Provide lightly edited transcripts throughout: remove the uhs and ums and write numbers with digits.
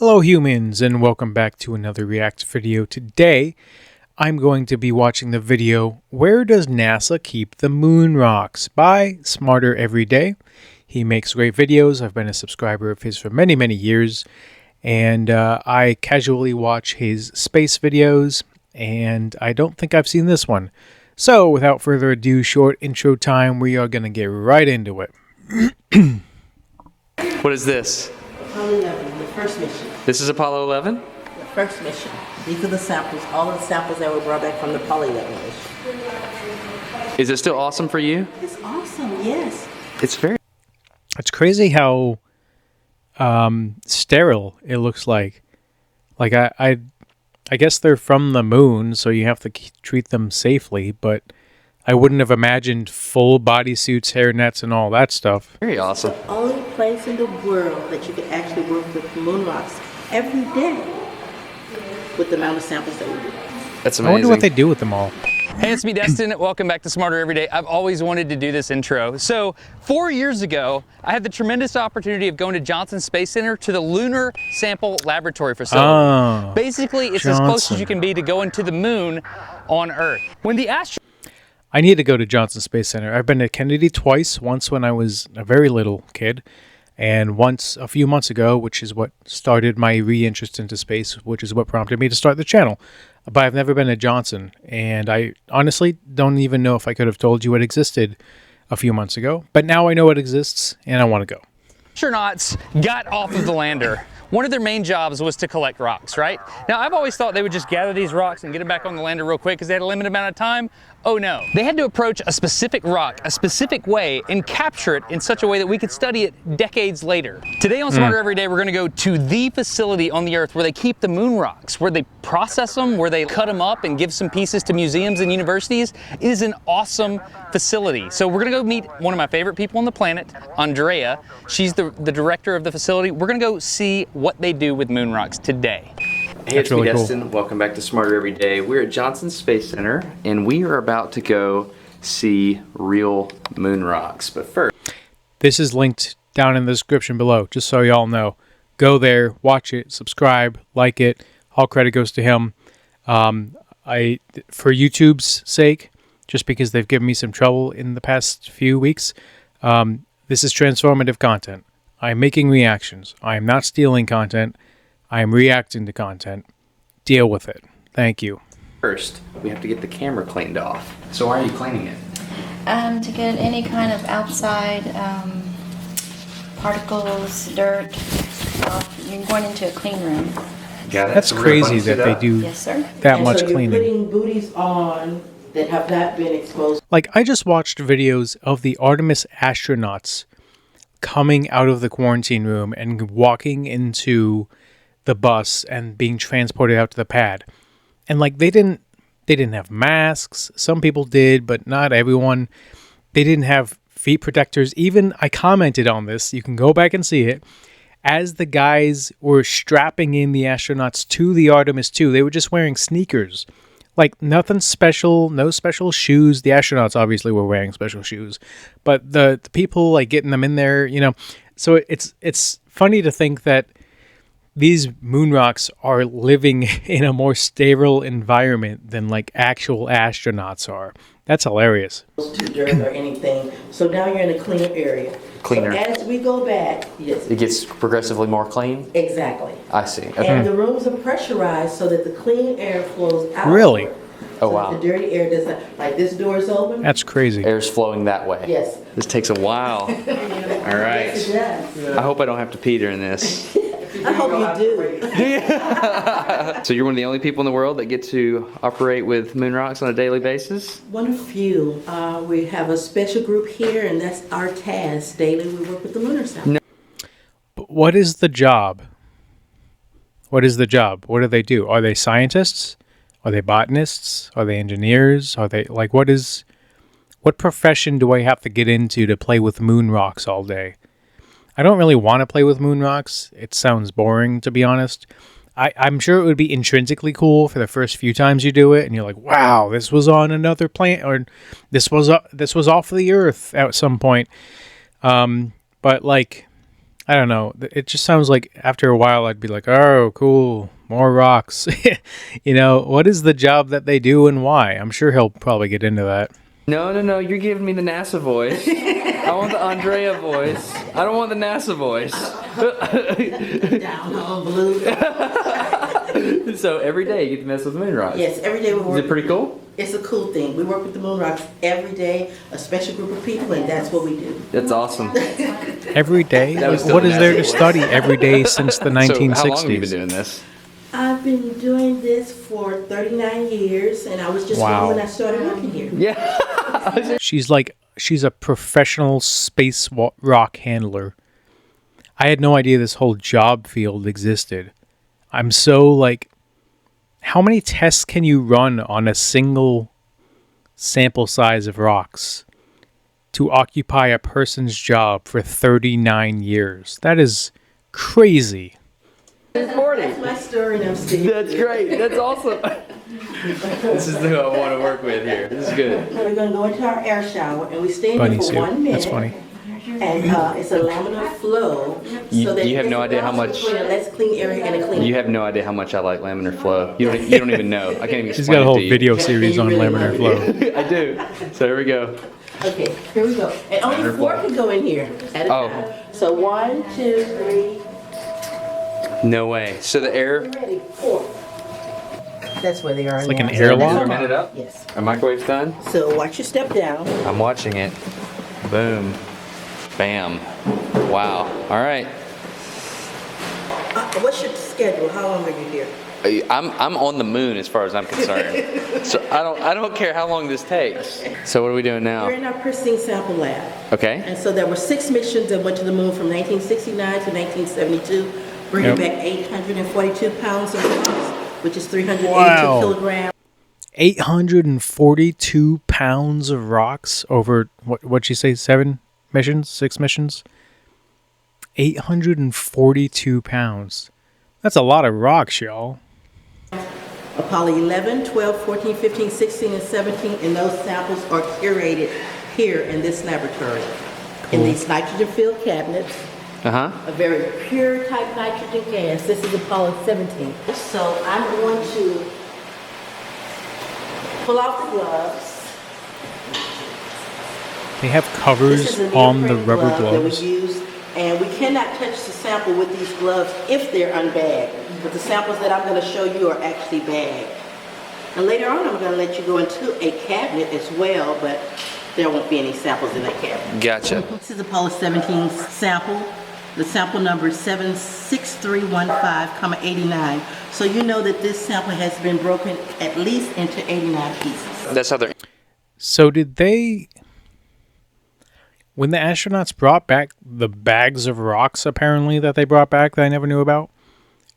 Hello humans, and welcome back to another React video. Today, I'm going to be watching the video, Where Does NASA Keep the Moon Rocks? By Smarter Every Day. He makes great videos. I've been a subscriber of his for many, many years. And I casually watch his space videos, and I don't think I've seen this one. So, without further ado, short intro time, we are going to get right into it. What is this? Apollo 11, the first mission. This is Apollo 11? The first mission. These are the samples, all of the samples that were brought back from the Apollo 11 mission. Is it still awesome for you? It's awesome, yes. It's very... It's crazy how sterile it looks like. Like, I guess they're from the moon, so you have to treat them safely, but I wouldn't have imagined full bodysuits, hairnets, and all that stuff. Very awesome. The only place in the world that you can actually work with moon rocks every day with the amount of samples that we do. That's amazing. I wonder what they do with them all. Hey, it's me, Destin. Welcome back to Smarter Every Day. I've always wanted to do this intro. So 4 years ago, I had the tremendous opportunity of going to Johnson Space Center to the Lunar Sample Laboratory facility. Oh, basically, it's as close as you can be to going to the moon on Earth. When the I need to go to Johnson Space Center. I've been to Kennedy twice, once when I was a very little kid, and once a few months ago, which is what started my re-interest into space, which is what prompted me to start the channel. But I've never been to Johnson, and I honestly don't even know if I could have told you it existed a few months ago. But now I know it exists, and I want to go. astronauts got off of the lander, one of their main jobs was to collect rocks, right? Now, I've always thought they would just gather these rocks and get them back on the lander real quick because they had a limited amount of time. Oh no. They had to approach a specific rock, a specific way, and capture it in such a way that we could study it decades later. Today on Smarter Every Day, we're gonna go to the facility on the Earth where they keep the moon rocks, where they process them, where they cut them up and give some pieces to museums and universities. It is an awesome facility. So we're gonna go meet one of my favorite people on the planet, Andrea. She's the director of the facility. We're gonna go see what they do with moon rocks today. Hey, it's me, Destin. Welcome back to Smarter Every Day. We're at Johnson Space Center, and we are about to go see real moon rocks. But first, this is linked down in the description below, just so y'all know. Go there, watch it, subscribe, like it. All credit goes to him. For YouTube's sake, just because they've given me some trouble in the past few weeks, this is transformative content. I'm making reactions. I am not stealing content. I am reacting to content. Deal with it. Thank you. first, we have to get the camera cleaned off. So why are you cleaning it? To get any kind of outside particles, dirt off. You're going into a clean room. Got it. That's crazy that they do Yes, sir. that much so you're cleaning. putting booties on that have not been exposed. Like, I just watched videos of the Artemis astronauts coming out of the quarantine room and walking into the bus and being transported out to the pad. And like, they didn't have masks. Some people did, but not everyone. They didn't have feet protectors. Even I commented on this. You can go back and see it. As the guys were strapping in the astronauts to the Artemis 2, they were just wearing sneakers. Like, nothing special, no special shoes. The astronauts obviously were wearing special shoes, but the people like getting them in there, you know. So it's funny to think that these moon rocks are living in a more sterile environment than like actual astronauts are. That's hilarious. To dirt or anything. So now you're in a cleaner area. Cleaner. So as we go back, yes. It gets progressively more clean? Exactly. I see. Okay. And the rooms are pressurized so that the clean air flows out. Really? Oh, So wow. the dirty air doesn't, like this door is open. That's crazy. Air's flowing that way. Yes. This takes a while. All right. Yes, it does. I hope I don't have to pee during this. I hope you do. So you're one of the only people in the world that get to operate with moon rocks on a daily basis? One of few. We have a special group here, and that's our task. Daily, we work with the lunar sample. But what is the job? What is the job? What do they do? Are they scientists? Are they botanists? Are they engineers? Are they like, what profession do I have to get into to play with moon rocks all day? I don't really want to play with moon rocks. It sounds boring, to be honest. I'm sure it would be intrinsically cool for the first few times you do it, and you're like, wow, this was on another planet, or this was off the Earth at some point. But like, I don't know. It just sounds like after a while I'd be like, oh, cool, more rocks. You know, what is the job that they do and why? I'm sure he'll probably get into that. No, you're giving me the NASA voice. I want the Andrea voice. I don't want the NASA voice. Down on blue. So every day you get to mess with moon rocks. Yes, every day we work. Is it pretty cool? It's a cool thing. We work with the moon rocks every day, a special group of people, and that's what we do. That's awesome. Every day? That was Like, what still is there to nasty. study every day since the 1960s? So how long have you been doing this? I've been doing this for 39 years, and I was just Wow. one when I started working here. Yeah. She's a professional space rock handler. I had no idea this whole job field existed. I'm so like, how many tests can you run on a single sample size of rocks to occupy a person's job for 39 years? That is crazy. 40. That's my story, and I'm still That's great. That's awesome. This is who I want to work with here. This is good. We're going to go into our air shower, and we stay in Bunny there for suit. 1 minute. That's funny. And it's a laminar flow. You that have there's no a idea how balance much- between a less clean area and a clean You have no idea how much I like laminar flow. You don't even know. I can't even He's explain got a whole it to you. video series on really laminar love flow. I do. So here we go. Okay, here we go. And only Laminar 4 flow. can go in here at a Oh. time. So 1, 2, 3. No way. So the air. Ready? 4. That's where they are. It's like now. an airlock? Is our minute up? Yes. Our microwave's done. So watch your step down. I'm watching it. Boom. Bam. Wow. All right. What's your schedule? How long are you here? I'm on the moon as far as I'm concerned. So I don't care how long this takes. So what are we doing We're now? in our pristine sample lab. Okay. And so there were 6 missions that went to the moon from 1969 to 1972, bringing Yep. back 842 pounds of rocks, which is 382 Wow. kilograms. 842 pounds of rocks over, what'd you say, 6 missions? 842 pounds. That's a lot of rocks, y'all. Apollo 11, 12, 14, 15, 16, and 17, and those samples are curated here in this laboratory. In these nitrogen-filled cabinets, Uh-huh. a very pure type nitrogen gas. This is Apollo 17. So I'm going to pull off the gloves. They have This covers is a on the neoprene rubber glove that we gloves. use, and we cannot touch the sample with these gloves if they're unbagged. But the samples that I'm going to show you are actually bagged. And later on, I'm going to let you go into a cabinet as well, but there won't be any samples in that cabinet. Gotcha. This is Apollo 17 sample. The sample number is 76315,89. So you know that this sample has been broken at least into 89 pieces. That's how they're. So did they, when the astronauts brought back the bags of rocks apparently that they brought back that I never knew about,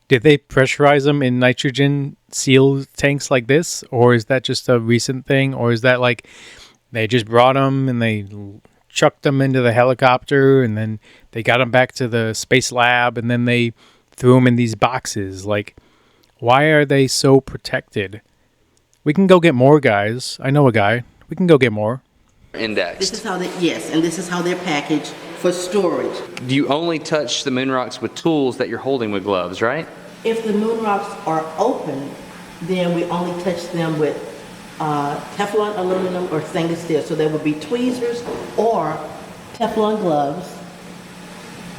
did they pressurize them in nitrogen seal tanks like this? Or is that just a recent thing? Or is that like they just brought them and they chucked them into the helicopter and then they got them back to the space lab and then they threw them in these boxes? Like, why are they so protected? We can go get more, guys. I know a guy. We can go get more. This Indexed. is how they, yes, and this is how they're packaged for storage. Do you only touch the moon rocks with tools that you're holding with gloves, right? If the moon rocks are open, then we only touch them with Teflon, aluminum, or stainless steel. So there would be tweezers or Teflon gloves.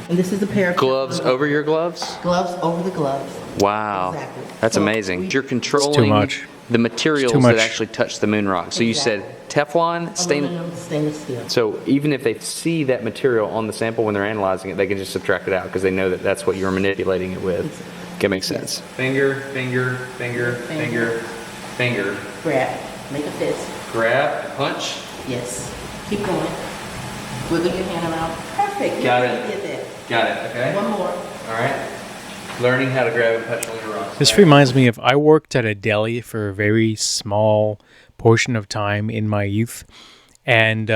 And this is a pair of Gloves Teflon over your gloves? gloves over the gloves. Wow. Exactly. That's So amazing. we- You're controlling much. the materials too that much. actually touch the moon rock. So you said Teflon, stainless. Aluminum, stainless steel. So even if they see that material on the sample when they're analyzing it, they can just subtract it out because they know that that's what you're manipulating it with. That makes sense. Finger, finger, finger, Finger. finger. Grab, make a fist. Grab, punch. Yes. Keep going. Wiggle your hand around. Perfect. Got You it. did that. Got it, okay? One more. All right. Learning how to grab and punch on your rocks. This reminds me of I worked at a deli for a very small portion of time in my youth. And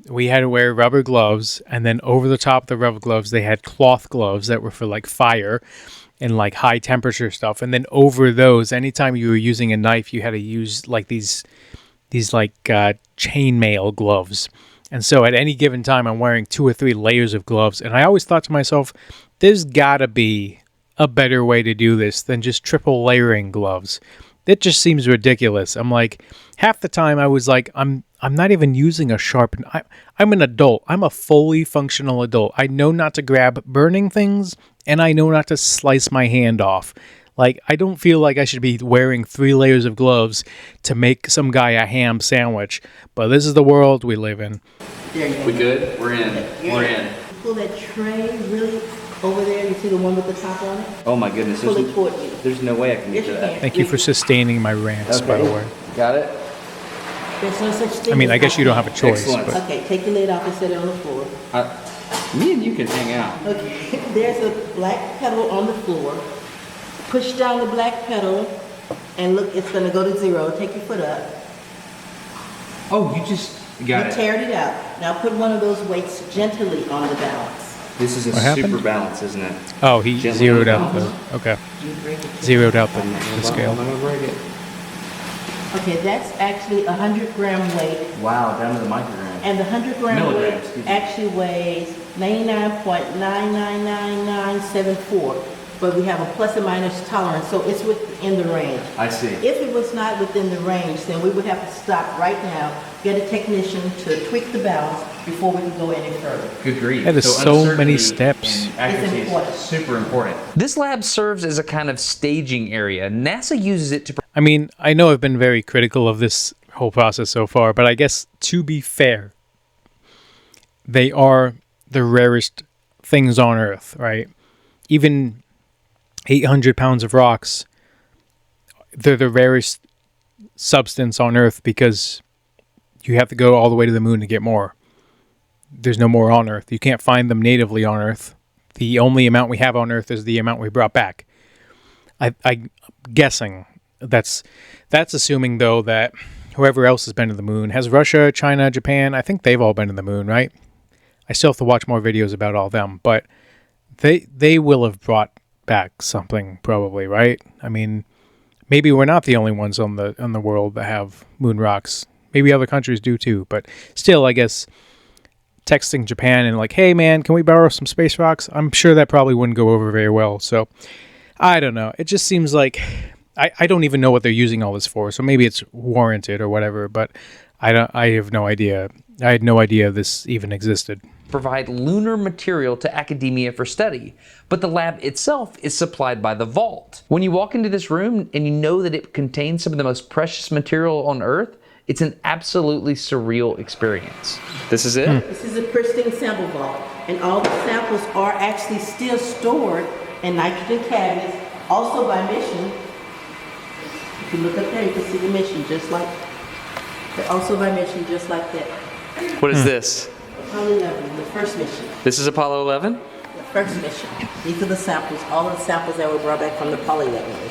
we had to wear rubber gloves. And then over the top of the rubber gloves, they had cloth gloves that were for like fire and like high temperature stuff. And then over those, anytime you were using a knife, you had to use like these like chainmail gloves. And so at any given time, I'm wearing 2 or 3 layers of gloves. And I always thought to myself, there's gotta be a better way to do this than just triple layering gloves. It just seems ridiculous. I'm like, half the time I was like, I'm not even using a sharpen. I'm an adult. I'm a fully functional adult. I know not to grab burning things, and I know not to slice my hand off. Like, I don't feel like I should be wearing 3 layers of gloves to make some guy a ham sandwich. But this is the world we live in. There you go. We good? We're in. We're in. Pull that tray really over there. You see the one with the top on it? Oh my goodness. Pull it toward you. There's no way I can get Yes, to you that. can. Thank you for sustaining my rants, by the way. Got it? There's no such thing I mean, as I guess you don't have a choice. Excellent. But Okay, take the lid off and set it on the floor. Me and you can hang out. Okay, there's a black pedal on the floor. Push down the black pedal and look, it's gonna go to 0. Take your foot up. Oh, you just You got it. teared it out. Now put one of those weights gently on the balance. This is a What happened? super balance, isn't it? oh, he Gently zeroed on out the the okay, You break it. zeroed out the I'm scale. gonna break it. Okay, that's actually a 100-gram weight, Wow, down to the microgram. and the 100-gram Milligrams, weight excuse me. actually weighs 99.999974, but we have a plus or minus tolerance, so it's within the range. I see. If it was not within the range, then we would have to stop right now, get a technician to tweak the balance before we can go any further. Good grief. That is so many uncertainty steps. and accuracy It's important. is super important. This lab serves as a kind of staging area. NASA uses it to I mean, I know I've been very critical of this whole process so far, but I guess to be fair, they are the rarest things on Earth, right? Even 800 pounds of rocks, they're the rarest substance on Earth because you have to go all the way to the moon to get more. There's no more on Earth. You can't find them natively on Earth. The only amount we have on Earth is the amount we brought back. I'm guessing that's assuming, though, that whoever else has been to the moon, has Russia, China, Japan, I think they've all been to the moon, right? I still have to watch more videos about all them, but they will have brought back something probably, right? I mean, maybe we're not the only ones on the world that have moon rocks. Maybe other countries do too, but still, I guess texting Japan and like, hey man, can we borrow some space rocks? I'm sure that probably wouldn't go over very well. So I don't know. It just seems like I don't even know what they're using all this for. So maybe it's warranted or whatever, but I have no idea. I had no idea this even existed. provide lunar material to academia for study, but the lab itself is supplied by the vault. When you walk into this room and you know that it contains some of the most precious material on Earth, it's an absolutely surreal experience. This is it? This is a pristine sample vault, and all the samples are actually still stored in nitrogen cabinets, also by mission. If you look up there, you can see the mission just like, they're also by mission just like that. What is this? Apollo 11, the first mission. This is Apollo 11? The first mission. These are the samples, all of the samples that were brought back from the Apollo 11 mission.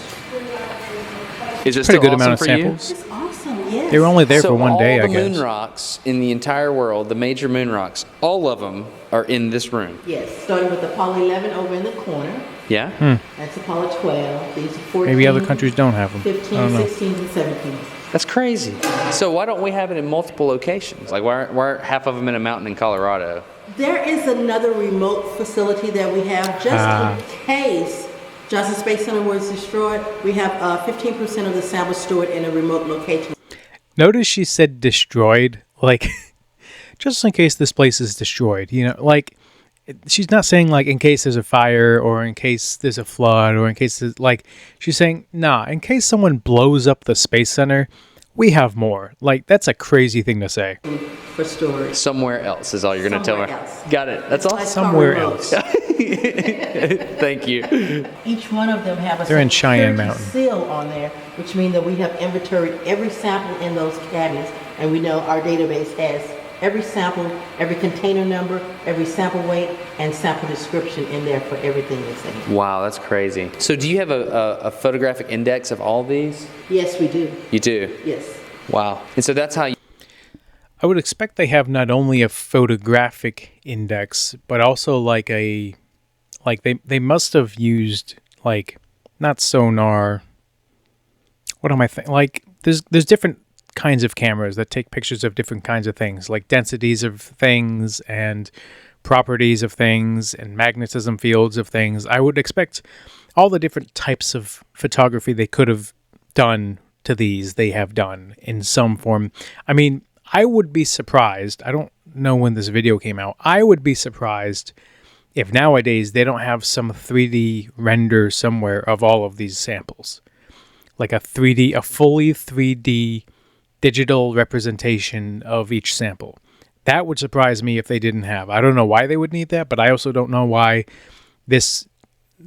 Is it Pretty still good awesome amount of for samples. It's awesome, yes. They were only there so for one day, I all the guess. moon rocks in the entire world, the major moon rocks, all of them are in this room. Yes, starting with Apollo 11 over in the corner. Yeah? That's Apollo 12. These are 14. Maybe other countries don't have them. 15, I don't know. 16, and 17. That's crazy. So why don't we have it in multiple locations? Like why are half of them in a mountain in Colorado? There is another remote facility that we have just in case Johnson Space Center was destroyed. We have 15% of the samples stored in a remote location. Notice she said destroyed, like, just in case this place is destroyed, you know, like, she's not saying, like, in case there's a fire, or in case there's a flood, or in case, like, she's saying, nah, in case someone blows up the Space Center, we have more. Like, that's a crazy thing to say. For storage. Somewhere else is all you're going to tell me. Somewhere else. Got it. That's all. Like Somewhere car else. remotes. Thank you. Each one of them have a They're in Cheyenne security Mountain. seal on there, which means that we have inventoried every sample in those cabinets, and we know our database has every sample, every container number, every sample weight, and sample description in there for everything that's in it. Wow, that's crazy. So do you have a photographic index of all these? Yes, we do. You do? Yes. Wow. And so that's how you... I would expect they have not only a photographic index, but also like they must have used, like, not sonar. What am I thinking? Like, there's different kinds of cameras that take pictures of different kinds of things, like densities of things and properties of things and magnetism fields of things. I would expect all the different types of photography they could have done to these, they have done in some form. I mean, I would be surprised. I don't know when this video came out. I would be surprised if nowadays they don't have some 3D render somewhere of all of these samples. Like a fully 3D digital representation of each sample. That would surprise me if they didn't have. I don't know why they would need that, but I also don't know why this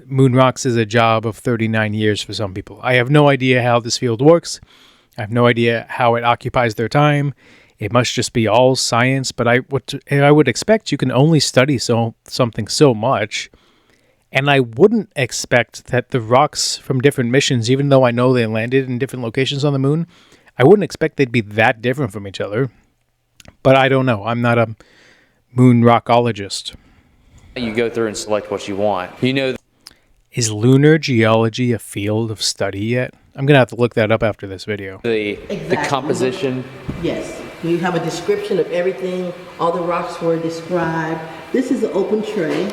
moon rocks is a job of 39 years for some people. I have no idea how this field works. I have no idea how it occupies their time. It must just be all science, but I would expect you can only study something so much. And I wouldn't expect that the rocks from different missions, even though I know they landed in different locations on the moon, I wouldn't expect they'd be that different from each other. But I don't know. I'm not a moon rockologist. You go through and select what you want. You know, Is lunar geology a field of study yet? I'm going to have to look that up after this video. the Exactly. composition. Yes, you have a description of everything, all the rocks were described. This is an open tray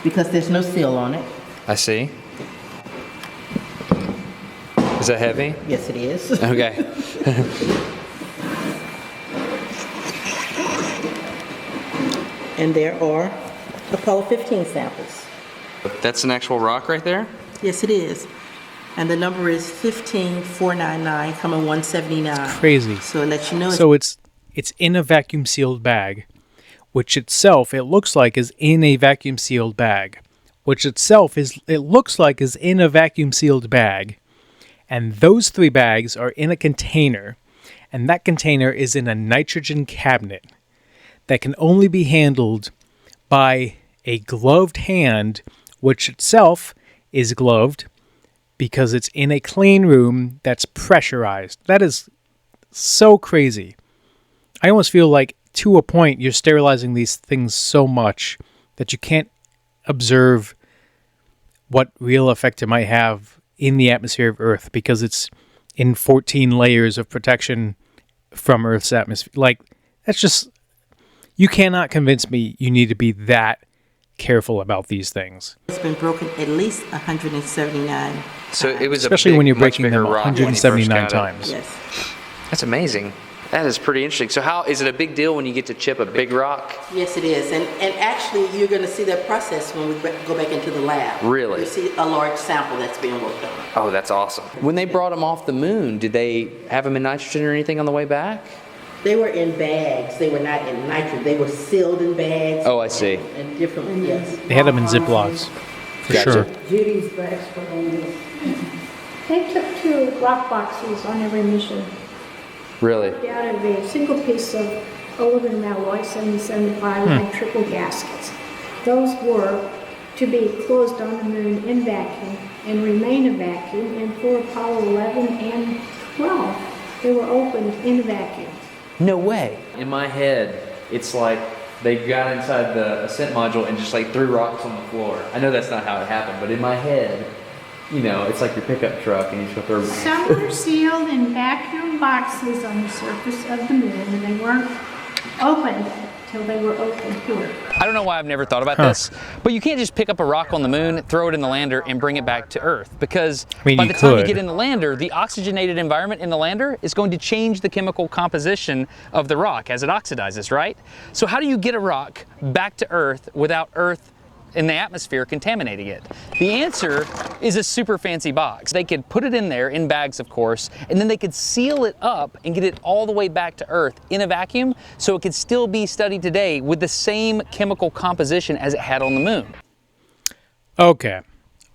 because there's no seal on it. I see. Is that heavy? Yes, it is. Okay. And there are Apollo 15 samples. That's an actual rock right there? Yes, it is. And the number is 15499, coming 179. Crazy. So it lets you know. So it's in a vacuum sealed bag, which itself it looks like is in a vacuum sealed bag, which itself it looks like is in a vacuum sealed bag, and those 3 bags are in a container, and that container is in a nitrogen cabinet that can only be handled by a gloved hand, which itself is gloved because it's in a clean room that's pressurized. That is so crazy. I almost feel like, to a point, you're sterilizing these things so much that you can't observe what real effect it might have in the atmosphere of Earth because it's in 14 layers of protection from Earth's atmosphere. Like, that's just... You cannot convince me you need to be that careful about these things. It's been broken at least 179. So it was Especially when you're much breaking bigger them rock when you first 179 got it. times. Yes. That's amazing. That is pretty interesting. So how is it a big deal when you get to chip a big rock? Yes, it is. And actually, you're going to see that process when we go back into the lab. Really? You see a large sample that's being worked on. Oh, that's awesome. When they brought them off the moon, did they have them in nitrogen or anything on the way back? They were in bags. They were not in nitrogen. They were sealed in bags. Oh, I see. And different, yes. They had them in Ziplocs, for Gotcha. sure. Judy's the expert on this. They took 2 rock boxes on every mission. Really? Out of a single piece of aluminum alloy, 7075, and triple gaskets. Those were to be closed on the moon in vacuum and remain a vacuum. And for Apollo 11 and 12, they were opened in a vacuum. No way. In my head, it's like they got inside the ascent module and just like threw rocks on the floor. I know that's not how it happened, but in my head, you know, it's like your pickup truck and you just go throw. Some were sealed in vacuum boxes on the surface of the moon, and they weren't opened till they were opened here. I don't know why I've never thought about this, but you can't just pick up a rock on the moon, throw it in the lander, and bring it back to Earth, because mean, by you the time you could. get in the lander, the oxygenated environment in the lander is going to change the chemical composition of the rock as it oxidizes, right? So how do you get a rock back to Earth without Earth in the atmosphere contaminating it? The answer is a super fancy box. They could put it in there, in bags of course, and then they could seal it up and get it all the way back to Earth in a vacuum so it could still be studied today with the same chemical composition as it had on the moon. Okay.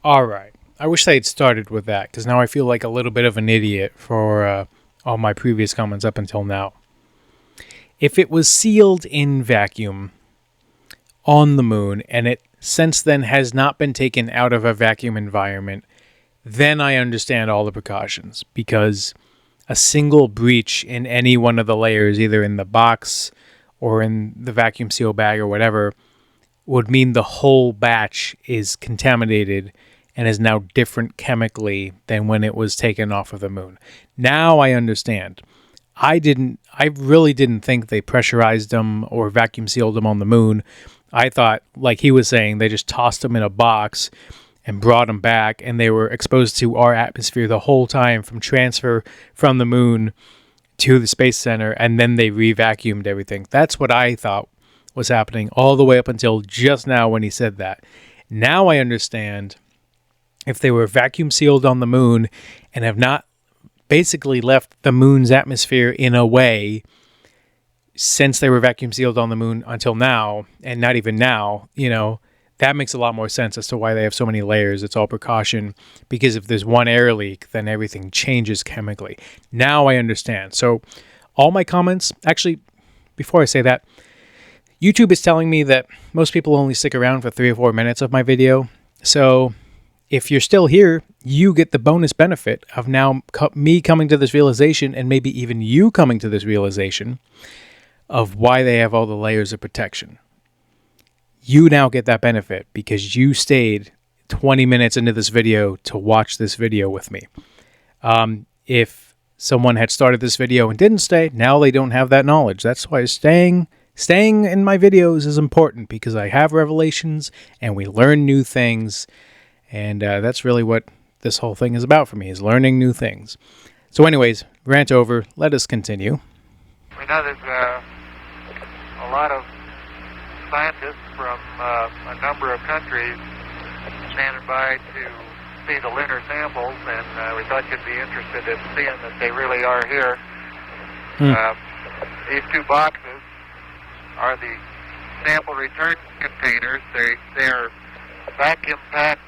All right. I wish I had started with that because now I feel like a little bit of an idiot for all my previous comments up until now. If it was sealed in vacuum on the moon and it since then has not been taken out of a vacuum environment, then I understand all the precautions because a single breach in any one of the layers, either in the box or in the vacuum seal bag or whatever, would mean the whole batch is contaminated and is now different chemically than when it was taken off of the moon. Now I understand. I really didn't think they pressurized them or vacuum sealed them on the moon. I thought, like he was saying, they just tossed them in a box and brought them back, and they were exposed to our atmosphere the whole time from transfer from the moon to the space center, and then they re-vacuumed everything. That's what I thought was happening all the way up until just now when he said that. Now I understand if they were vacuum sealed on the moon and have not basically left the moon's atmosphere in a way since they were vacuum sealed on the moon until now, and not even now, that makes a lot more sense as to why they have so many layers. It's all precaution, because if there's one air leak, then everything changes chemically. Now I understand. So all my comments, actually, before I say that, YouTube is telling me that most people only stick around for 3 or 4 minutes of my video. So if you're still here, you get the bonus benefit of now me coming to this realization, and maybe even you coming to this realization of why they have all the layers of protection. You now get that benefit because you stayed 20 minutes into this video to watch this video with me. If someone had started this video and didn't stay, now they don't have that knowledge. That's why staying in my videos is important, because I have revelations and we learn new things. And that's really what this whole thing is about for me, is learning new things. So anyways, rant over. Let us continue. We know there's a lot of scientists from a number of countries standing by to see the lunar samples, and we thought you'd be interested in seeing that they really are here. These two boxes are the sample return containers. They are vacuum-packed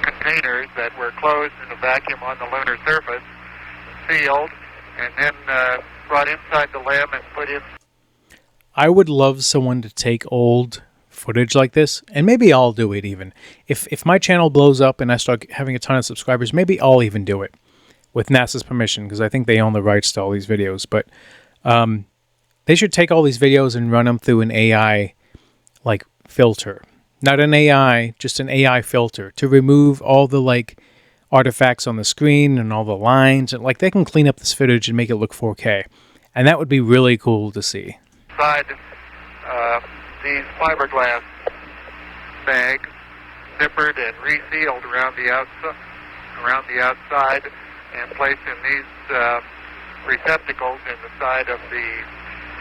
containers that were closed in a vacuum on the lunar surface, sealed, and then brought inside the lab and put in. I would love someone to take old footage like this, and maybe I'll do it even. If my channel blows up and I start having a ton of subscribers, maybe I'll even do it with NASA's permission, because I think they own the rights to all these videos. But they should take all these videos and run them through an AI like filter. Not an AI, just an AI filter to remove all the artifacts on the screen and all the lines. And they can clean up this footage and make it look 4K. And that would be really cool to see. Inside these fiberglass bags, zippered and resealed around the outside, and placed in these receptacles in the side of the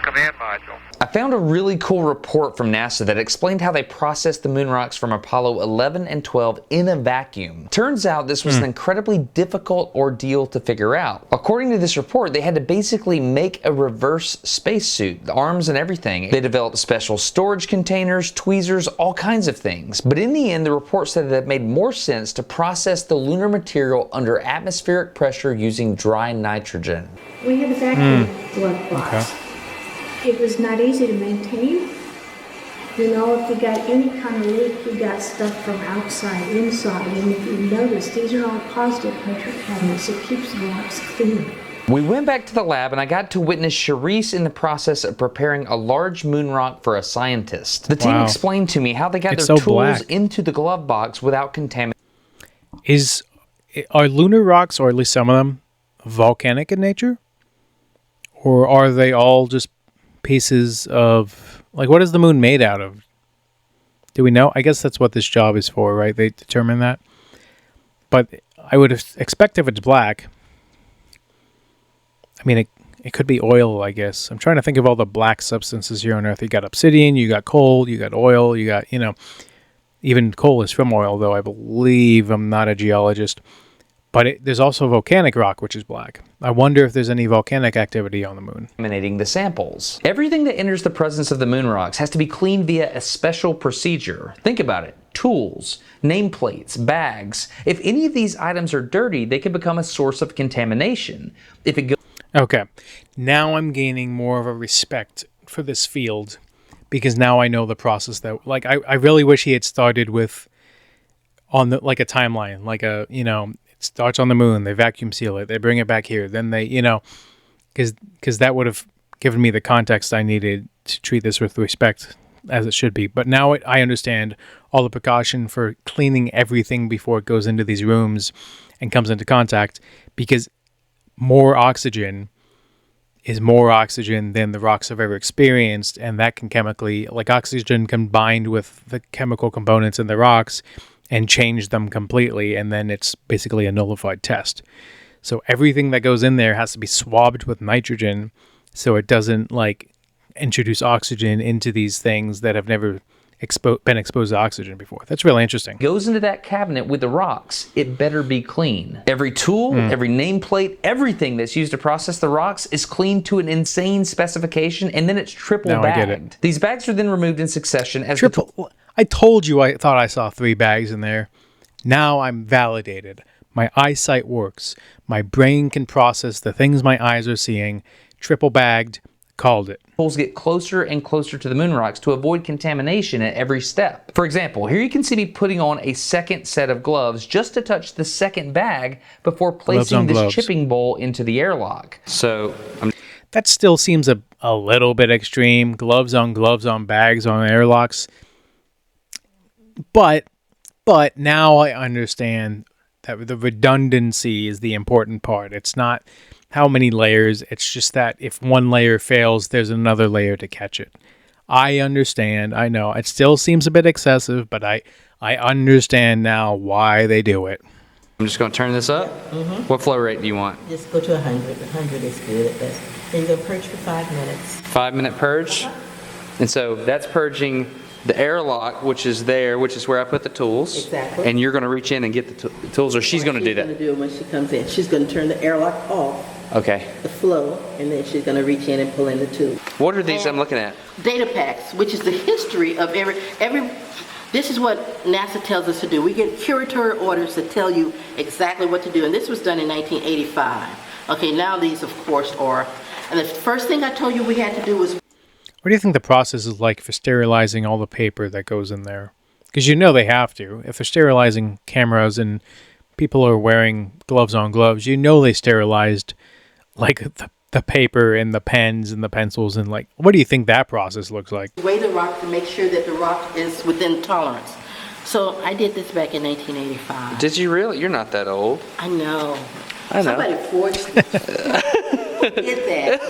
command module. I found a really cool report from NASA that explained how they processed the moon rocks from Apollo 11 and 12 in a vacuum. Turns out this was an incredibly difficult ordeal to figure out. According to this report, they had to basically make a reverse spacesuit, the arms and everything. They developed special storage containers, tweezers, all kinds of things. But in the end, the report said that it made more sense to process the lunar material under atmospheric pressure using dry nitrogen. We had a vacuum glove box. Okay. It was not easy to maintain. If you got any kind of leak, you got stuff from outside, inside. And if you notice, these are all positive pressure cabinets. It keeps the rocks clean. We went back to the lab and I got to witness Charisse in the process of preparing a large moon rock for a scientist. The team explained to me how they got their tools into the glove box without contamination. Are lunar rocks, or at least some of them, volcanic in nature? Or are they all just pieces of, what is the moon made out of? Do we know? I guess that's what this job is for, right? They determine that. But I would expect if it's black, I mean, it could be oil, I guess. I'm trying to think of all the black substances here on Earth. You got obsidian, you got coal, you got oil, you got, even coal is from oil, though I believe. I'm not a geologist. But there's also volcanic rock, which is black. I wonder if there's any volcanic activity on the moon. Contaminating the samples. Everything that enters the presence of the moon rocks has to be cleaned via a special procedure. Think about it. Tools, nameplates, bags. If any of these items are dirty, they can become a source of contamination. If it goes... Okay, now I'm gaining more of a respect for this field, because now I know the process that, I really wish he had started with on the, a timeline, it starts on the moon, they vacuum seal it, they bring it back here, then they, because that would have given me the context I needed to treat this with respect as it should be. But now I understand all the precaution for cleaning everything before it goes into these rooms and comes into contact, because more oxygen is more oxygen than the rocks have ever experienced, and that can chemically, like oxygen combined with the chemical components in the rocks and change them completely, and then it's basically a nullified test. So everything that goes in there has to be swabbed with nitrogen so it doesn't like introduce oxygen into these things that have never been exposed to oxygen before. That's really interesting. Goes into that cabinet with the rocks, it better be clean. Every tool, every nameplate, everything that's used to process the rocks is cleaned to an insane specification, and then it's triple Now bagged. I get it. These bags are then removed in succession as Triple. I told you I thought I saw 3 bags in there. Now I'm validated. My eyesight works. My brain can process the things my eyes are seeing. Triple bagged. Called it. tools get closer and closer to the moon rocks to avoid contamination at every step. For example, here you can see me putting on a second set of gloves just to touch the second bag before placing this chipping bowl into the airlock. So that still seems a little bit extreme. Gloves on bags on airlocks. But now I understand that the redundancy is the important part. It's not how many layers, it's just that if one layer fails, there's another layer to catch it. I understand, I know, it still seems a bit excessive, but I understand now why they do it. I'm just going to turn this up. What flow rate do you want? Just go to 100. 100 is good at best. And you're going to purge for 5 minutes. 5-minute purge. And so that's purging the airlock, which is there, which is where I put the tools. Exactly. And you're going to reach in and get the tools, or she's going to do that? She's going to do it when she comes in. She's going to turn the airlock off. Okay. The flow, and then she's going to reach in and pull in the tube. What are these I'm looking at? Data packs, which is the history of every. This is what NASA tells us to do. We get curatory orders that tell you exactly what to do, and this was done in 1985. Okay, now these, of course, are. And the first thing I told you we had to do was. What do you think the process is like for sterilizing all the paper that goes in there? Because you know they have to. If they're sterilizing cameras and people are wearing gloves on gloves, you know they sterilized like the paper and the pens and the pencils, and like, what do you think that process looks like? Weigh the rock to make sure that the rock is within tolerance. So I did this back in 1985. Did you really? You're not that old. I know. I know. Somebody forged it. Who did that?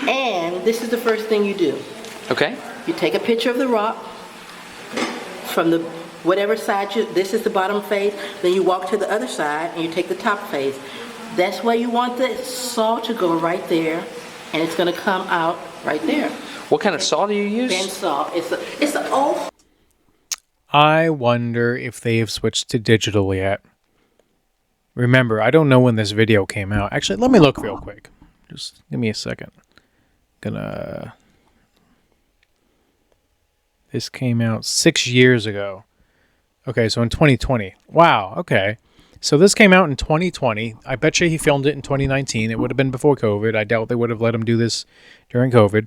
And this is the first thing you do. Okay. You take a picture of the rock from the whatever side this is the bottom face, then you walk to the other side and you take the top face. That's where you want the saw to go, right there, and it's going to come out right there. What kind of saw do you use? Bend saw. It's an old. I wonder if they have switched to digital yet. Remember, I don't know when this video came out. Actually, let me look real quick. Just give me a second. This came out 6 years ago. Okay, so in 2020. Wow, okay. So this came out in 2020. I bet you he filmed it in 2019. It would have been before COVID. I doubt they would have let him do this during COVID.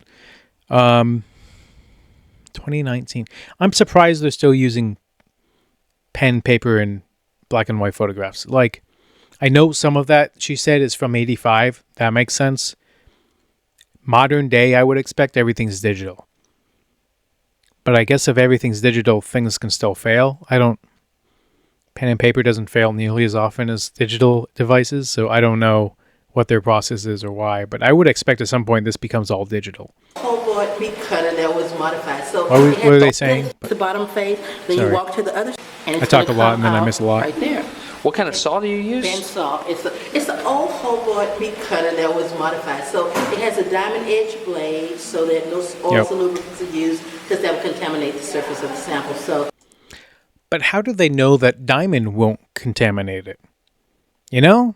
2019. I'm surprised they're still using pen, paper, and black and white photographs. Like, I know some of that, she said, is from 85. That makes sense. Modern day, I would expect everything's digital. But I guess if everything's digital, things can still fail. Pen and paper doesn't fail nearly as often as digital devices, so I don't know what their process is or why. But I would expect at some point this becomes all digital. Whole board meat cutter that was modified. So what are they saying? The bottom face, then you walk to the other. And I talk a lot and then I miss a lot. Right there. What kind of saw do you use? Bend saw. It's an old whole board meat cutter that was modified. So it has a diamond edge blade so that no oils or lubricants are used because that will contaminate the surface of the sample. So. But how do they know that diamond won't contaminate it? You know?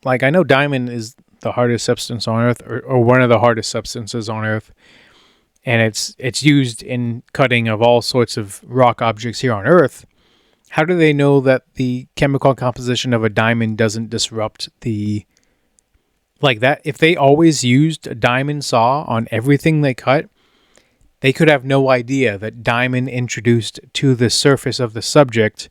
Like, I know diamond is the hardest substance on Earth, or one of the hardest substances on Earth. And it's used in cutting of all sorts of rock objects here on Earth. How do they know that the chemical composition of a diamond doesn't disrupt the... Like that, if they always used a diamond saw on everything they cut, they could have no idea that diamond introduced to the surface of the subject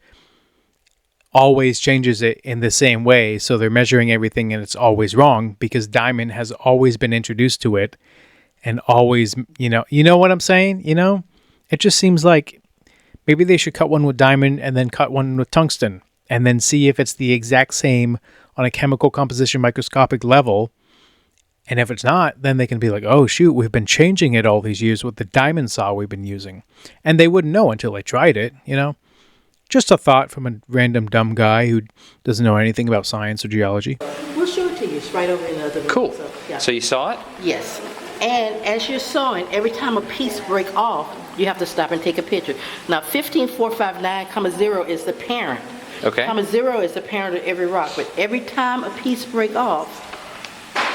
always changes it in the same way. So they're measuring everything and it's always wrong because diamond has always been introduced to it and always, you know what I'm saying? You know, it just seems like maybe they should cut one with diamond and then cut one with tungsten and then see if it's the exact same on a chemical composition microscopic level. And if it's not, then they can be like, oh, shoot, we've been changing it all these years with the diamond saw we've been using. And they wouldn't know until they tried it, you know? Just a thought from a random dumb guy who doesn't know anything about science or geology. We'll show it to you. It's right over in the other room. Cool. So, yeah. So you saw it? Yes. And as you're sewing, every time a piece break off, you have to stop and take a picture. Now, 15459,0 is the parent. Okay. 0 is the parent of every rock. But every time a piece break off,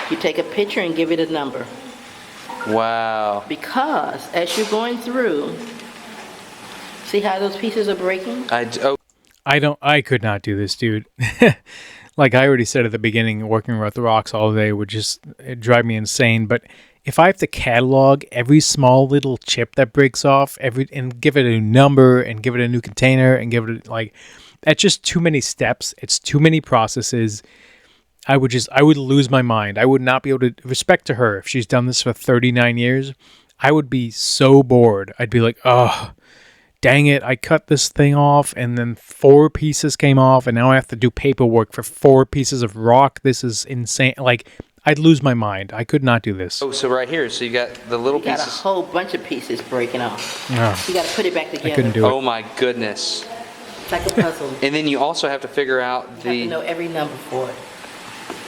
you take a picture and give it a number. Wow. Because as you're going through, see how those pieces are breaking? I could not do this, dude. Like I already said at the beginning, working with rocks all day would just drive me insane. But if I have to catalog every small little chip that breaks off, and give it a number and give it a new container and give it that's just too many steps. It's too many processes. I would lose my mind. I would not be able to, respect to her, if she's done this for 39 years, I would be so bored. I'd be like, oh, dang it, I cut this thing off and then 4 pieces came off and now I have to do paperwork for 4 pieces of rock. This is insane. Like, I'd lose my mind. I could not do this. Oh, so right here, so you got the little You got pieces. a whole bunch of pieces breaking off. No, You got to put it back together. I couldn't do it. Oh my goodness. It's like a puzzle. You And then you also have to figure out have to know every number for it.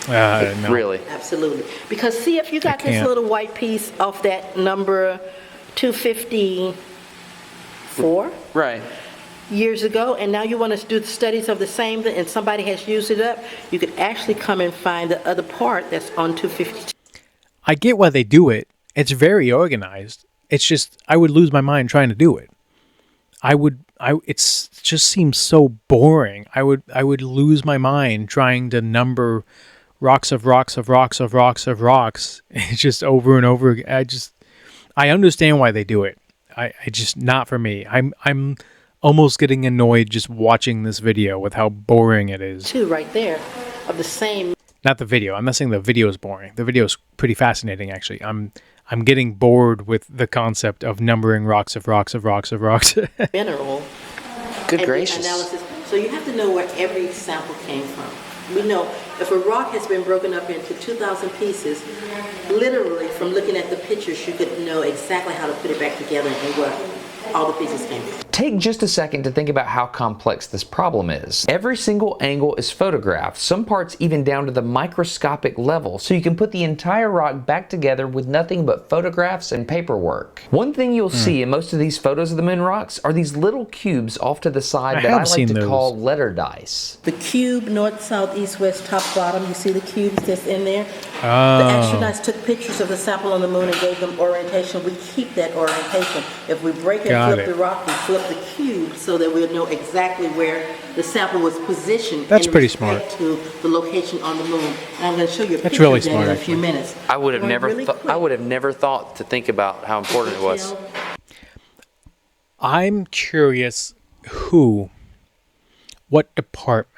No. Really? Absolutely. Because see, if you got this can't. little white piece off that number 254 Right. years ago, and now you want to do the studies of the same thing, and somebody has used it up, you could actually come and find the other part that's on 252. I get why they do it. It's very organized. It's just, I would lose my mind trying to do it. It just seems so boring. I would lose my mind trying to number rocks of rocks of rocks of rocks of rocks. It's just over and over again. I understand why they do it. I just, not for me. I'm almost getting annoyed just watching this video with how boring it is. Two right there of the same Not the video. I'm not saying the video is boring. The video is pretty fascinating, actually. I'm getting bored with the concept of numbering rocks of rocks of rocks of rocks. mineral. Good and gracious. the analysis. So you have to know where every sample came from. We know if a rock has been broken up into 2,000 pieces, literally from looking at the pictures, you could know exactly how to put it back together and where all the pieces came from. Take just a second to think about how complex this problem is. Every single angle is photographed, some parts even down to the microscopic level, so you can put the entire rock back together with nothing but photographs and paperwork. One thing you'll see in most of these photos of the moon rocks are these little cubes off to the side that I like to call letter dice. The cube, north, south, east, west, top, bottom, you see the cubes that's in there? Oh. The astronauts took pictures of the sample on the moon and gave them orientation. We keep that orientation. If we break and Got flip it. the rock, we flip the cube so that we'll know exactly where the sample was positioned. That's in pretty respect smart. to the location on the moon. And I'm going to show you a That's picture really of that smart, in a actually. few minutes. I would have Going never really quick. I would have never thought to think about how important it was. I'm curious what department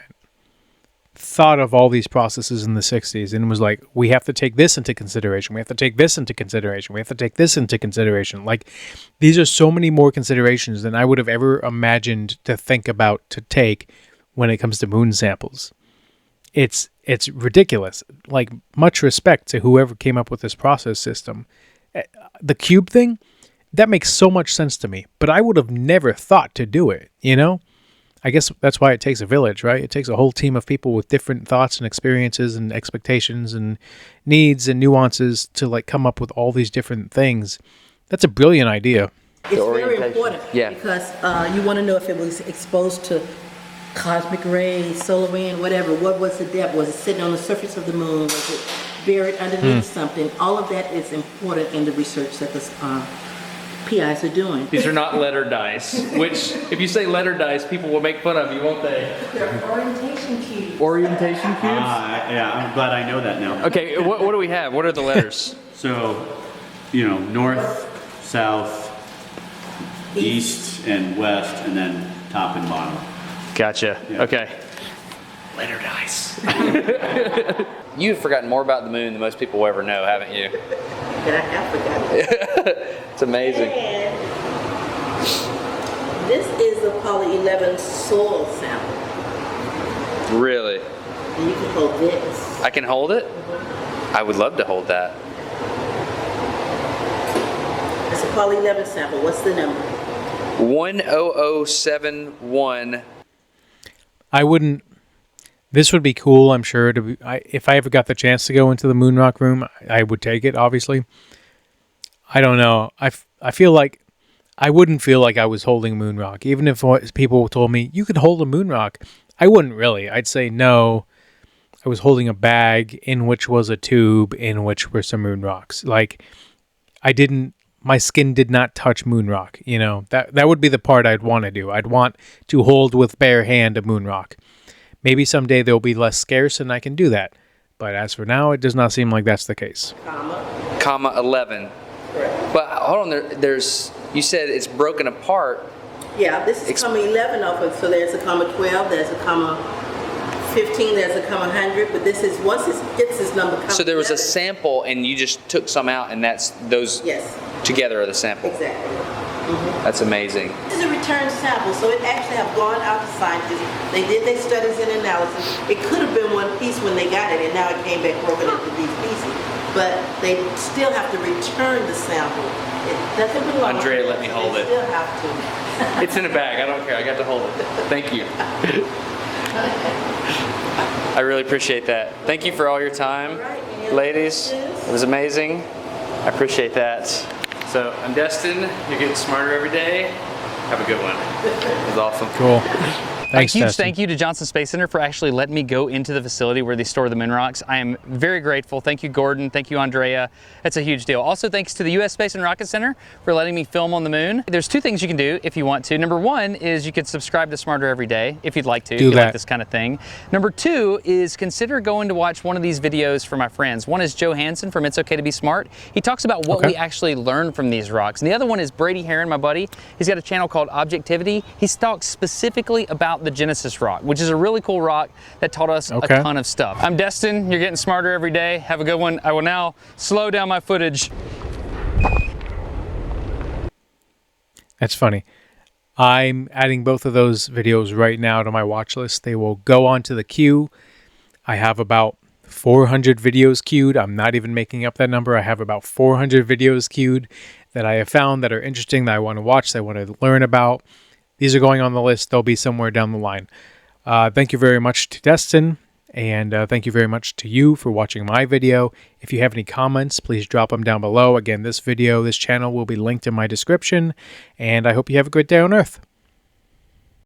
thought of all these processes in the 60s and was like, we have to take this into consideration. We have to take this into consideration. We have to take this into consideration. Like, these are so many more considerations than I would have ever imagined to think about to take when it comes to moon samples. It's ridiculous. Like, much respect to whoever came up with this process system. The cube thing, that makes so much sense to me, but I would have never thought to do it, you know? I guess that's why it takes a village, right? It takes a whole team of people with different thoughts and experiences and expectations and needs and nuances to like come up with all these different things. That's a brilliant idea. It's very important Yeah. because you want to know if it was exposed to cosmic rays, solar wind, whatever. What was the depth? Was it sitting on the surface of the moon? Was it buried underneath something? All of that is important in the research that the PIs are doing. These are not letter dice, which, if you say letter dice, people will make fun of you, won't they? They're orientation cubes. Orientation cubes? Yeah, I'm glad I know that now. Okay, what do we have? What are the letters? So, north, south, east, and west, and then top and bottom. Gotcha. Yeah. Okay. Letter dice. You've forgotten more about the moon than most people will ever know, haven't you? And I have forgotten. It's amazing. And this is the poly 11 soil sample. Really? And you can hold this. I can hold it? I would love to hold that. It's a poly 11 sample. What's the number? 10071. I wouldn't. This would be cool, I'm sure. If I ever got the chance to go into the moon rock room, I would take it, obviously. I don't know. I feel like I wouldn't feel like I was holding moon rock. Even if people told me, you could hold a moon rock, I wouldn't really. I'd say no. I was holding a bag in which was a tube in which were some moon rocks. Like, my skin did not touch moon rock. You know, that would be the part I'd want to do. I'd want to hold with bare hand a moon rock. Maybe someday they'll be less scarce and I can do that. But as for now, it does not seem like that's the case. Comma 11. Correct. But hold on, there's, you said it's broken apart. Yeah, this is comma 11 off of, so there's a comma 12, there's a comma 15, there's a comma 100, but this is, once it gets this number, comma So there was a 11, sample and you just took some out and that's, those yes, together are the sample. exactly. That's amazing. This is a return sample, so it actually have gone out to scientists. They did their studies and analysis. It could have been one piece when they got it, and now it came back broken into these pieces. But they still have to return the sample. It doesn't belong. Andrea, let me hold it. They still have to. It's in a bag, I don't care, I got to hold it. Thank you. I really appreciate that. Thank you for all your time, ladies. It was amazing. I appreciate that. So I'm Destin. You're getting smarter every day. Have a good one. It was awesome. Cool. Thanks, a huge Destin. thank you to Johnson Space Center for actually letting me go into the facility where they store the moon rocks. I am very grateful. Thank you, Gordon. Thank you, Andrea. That's a huge deal. Also, thanks to the U.S. Space and Rocket Center for letting me film on the moon. There's two things you can do if you want to. Number one is you could subscribe to Smarter Every Day if you'd like to, if you like this kind of thing. Number two is consider going to watch one of these videos for my friends. One is Joe Hansen from It's Okay to Be Smart. He talks about what we actually learn from these rocks. And the other one is Brady Heron, my buddy. He's got a channel called Objectivity. He talks specifically about the Genesis rock, which is a really cool rock that taught us a ton of stuff. I'm Destin. You're getting smarter every day. Have a good one. I will now slow down my footage. That's funny. I'm adding both of those videos right now to my watch list. They will go onto the queue. I have about 400 videos queued. I'm not even making up that number. I have about 400 videos queued that I have found that are interesting, that I want to watch, that I want to learn about. These are going on the list. They'll be somewhere down the line. Thank you very much to Destin, and thank you very much to you for watching my video. If you have any comments, please drop them down below. Again, this channel will be linked in my description, and I hope you have a great day on Earth.